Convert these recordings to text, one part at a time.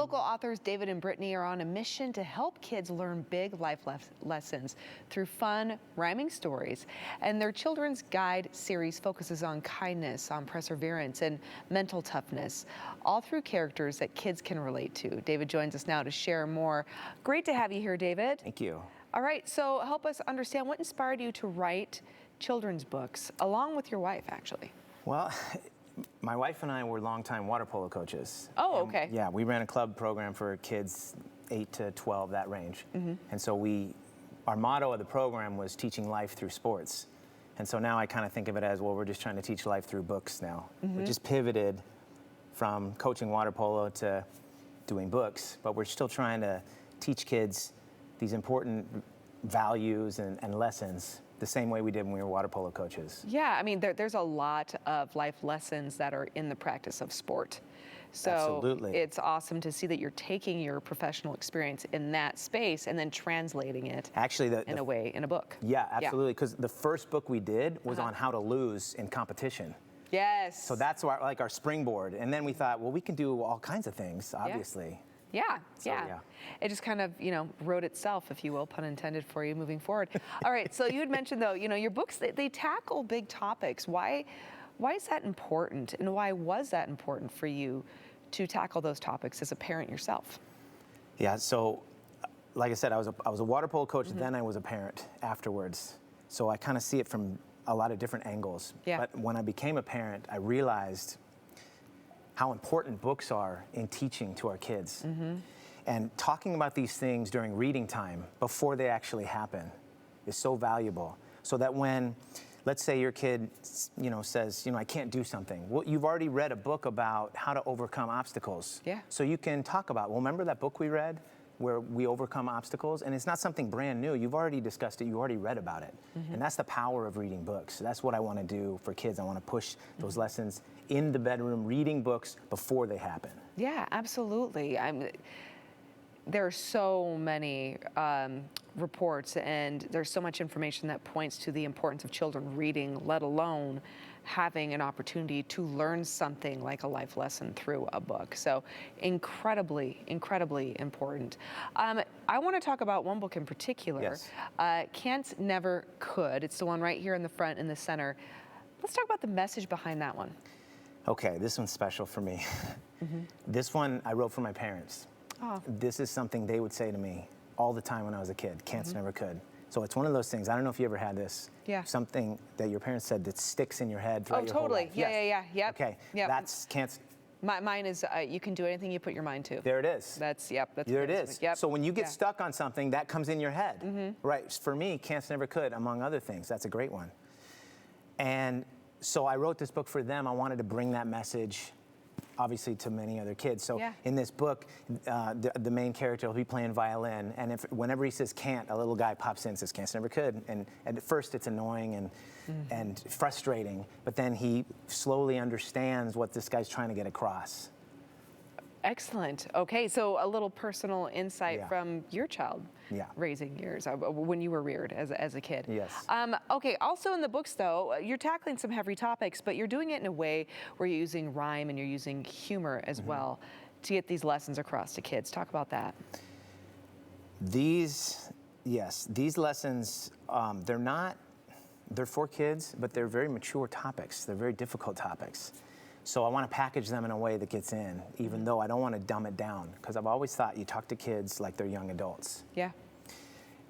Local authors David and Brittany are on a mission to help kids learn big life lessons through fun, rhyming stories. And their children's guide series focuses on kindness, on perseverance, and mental toughness, all through characters that kids can relate to. David joins us now to share more. Great to have you here, David. Thank you. All right, so help us understand what inspired you to write children's books, along with your wife, actually. Well, my wife and I were longtime water polo coaches. Oh, okay. Yeah, we ran a club program for kids 8 to 12, that range. And so our motto of the program was teaching life through sports. And so now I kind of think of it as, well, we're just trying to teach life through books now. We just pivoted from coaching water polo to doing books, but we're still trying to teach kids these important values and lessons the same way we did when we were water polo coaches. Yeah, I mean, there's a lot of life lessons that are in the practice of sport. So Absolutely. It's awesome to see that you're taking your professional experience in that space and then translating it Actually, in a way in a book. Yeah, absolutely, because the first book we did was on how to lose in competition. Yes. So that's like our springboard. And then we thought, well, we can do all kinds of things, obviously. Yeah, So, yeah. It just kind of, wrote itself, if you will, pun intended, for you moving forward. All right, so you had mentioned, though, your books, they tackle big topics. Why is that important, and why was that important for you to tackle those topics as a parent yourself? Yeah, so like I said, I was a water polo coach, then I was a parent afterwards. So I kind of see it from a lot of different angles. Yeah. But when I became a parent, I realized how important books are in teaching to our kids. And talking about these things during reading time before they actually happen is so valuable. So that when, let's say your kid, says, I can't do something. Well, you've already read a book about how to overcome obstacles. Yeah. So you can talk about, well, remember that book we read where we overcome obstacles? And it's not something brand new. You've already discussed it. You already read about it. And that's the power of reading books. That's what I want to do for kids. I want to push those lessons in the bedroom, reading books before they happen. Yeah, absolutely. There are so many reports, and there's so much information that points to the importance of children reading, let alone having an opportunity to learn something like a life lesson through a book. So incredibly, incredibly important. I want to talk about one book in particular, Yes. Can't, Never, Could. It's the one right here in the front, in the center. Let's talk about the message behind that one. Okay, this one's special for me. This one I wrote for my parents. Oh. This is something they would say to me all the time when I was a kid. Can't, never could. So it's one of those things. I don't know if you ever had this. Yeah. Something that your parents said that sticks in your head throughout your Totally. whole life. Yeah. Yep. Okay. Yep. That's can't. Mine is you can do anything you put your mind to. There it is. That's There it is. Yep. So when you get stuck on something, that comes in your head. Right. For me, can't, never could, among other things. That's a great one. And so I wrote this book for them. I wanted to bring that message, obviously, to many other kids. So in this book, the main character will be playing violin, and whenever he says can't, a little guy pops in and says can't, never could. And at first it's annoying and frustrating, but then he slowly understands what this guy's trying to get across. Excellent. Okay, so a little personal insight from your child raising years, when you were reared as a kid. Yes. Okay, also in the books, though, you're tackling some heavy topics, but you're doing it in a way where you're using rhyme and you're using humor as well to get these lessons across to kids. Talk about that. These lessons, they're for kids, but they're very mature topics. They're very difficult topics. So I want to package them in a way that gets in, even though I don't want to dumb it down, because I've always thought you talk to kids like they're young adults. Yeah.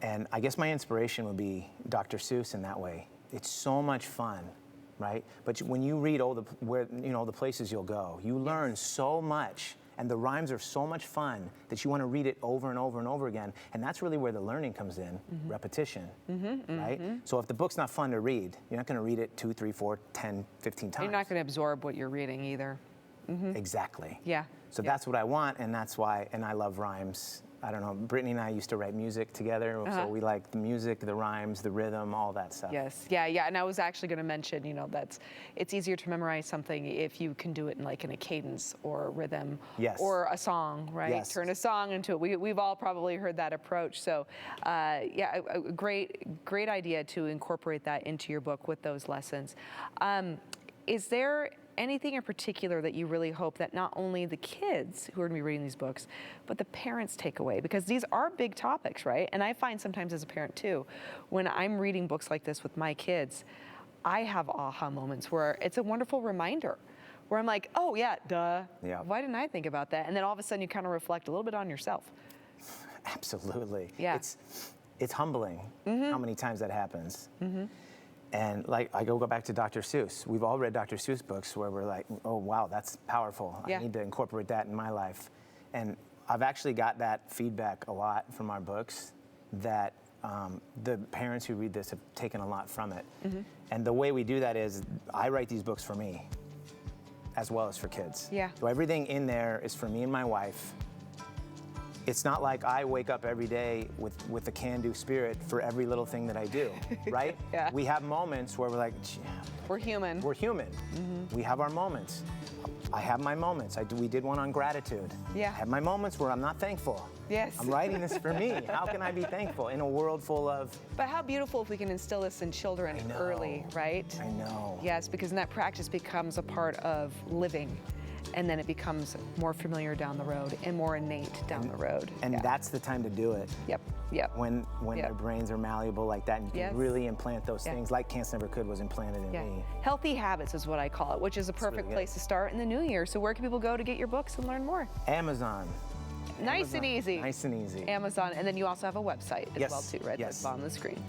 And I guess my inspiration would be Dr. Seuss in that way. It's so much fun, right? But when you read all the places you'll go, you learn so much, and the rhymes are so much fun that you want to read it over and over and over again. And that's really where the learning comes in, repetition, right? So if the book's not fun to read, you're not going to read it 2, 3, 4, 10, 15 times. You're not going to absorb what you're reading either. Exactly. Yeah. So that's what I want, and that's why, and I love rhymes. I don't know, Brittany and I used to write music together, so we like the music, the rhymes, the rhythm, all that stuff. Yes, yeah, and I was actually going to mention, it's easier to memorize something if you can do it in a cadence or a rhythm or a song, right? Yes. Turn a song into it. We've all probably heard that approach. So, a great idea to incorporate that into your book with those lessons. Is there anything in particular that you really hope that not only the kids who are going to be reading these books, but the parents take away? Because these are big topics, right? And I find sometimes as a parent too, when I'm reading books like this with my kids, I have aha moments where it's a wonderful reminder, where I'm like, oh yeah, duh. Yeah. Why didn't I think about that? And then all of a sudden you kind of reflect a little bit on yourself. Absolutely. Yeah. It's humbling how many times that happens. And like, I go back to Dr. Seuss. We've all read Dr. Seuss books where we're like, oh wow, that's powerful. Yeah. I need to incorporate that in my life. And I've actually got that feedback a lot from our books, that the parents who read this have taken a lot from it. And the way we do that is, I write these books for me, as well as for kids. Yeah. So everything in there is for me and my wife. It's not like I wake up every day with a can-do spirit for every little thing that I do, right? Yeah. We have moments where we're like, We're human. we're human. We have our moments. I have my moments. We did one on gratitude. Yeah. I have my moments where I'm not thankful. Yes. I'm writing this for me. How can I be thankful in a world full of... But how beautiful if we can instill this in children I know. early, right? I know. Yes, because then that practice becomes a part of living, and then it becomes more familiar down the road and more innate down the road. And Yeah. that's the time to do it. Yep. When Yep. their brains are malleable like that, and you can Yes. really implant those Yeah. things like Cancer Never Could was implanted in Yeah. me. Healthy habits is what I call it, which is a perfect really good. place to start in the new year. So where can people go to get your books and learn more? Amazon. Nice and easy. Nice and easy. Amazon, and then you also have a website as Yes, well too, right? yes. That's on the screen.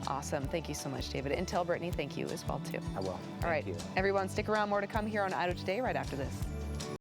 Awesome. Thank you so much, David. And tell Brittany thank you as well too. I will. All right, Thank you. everyone, stick around. More to come here on Idaho Today right after this.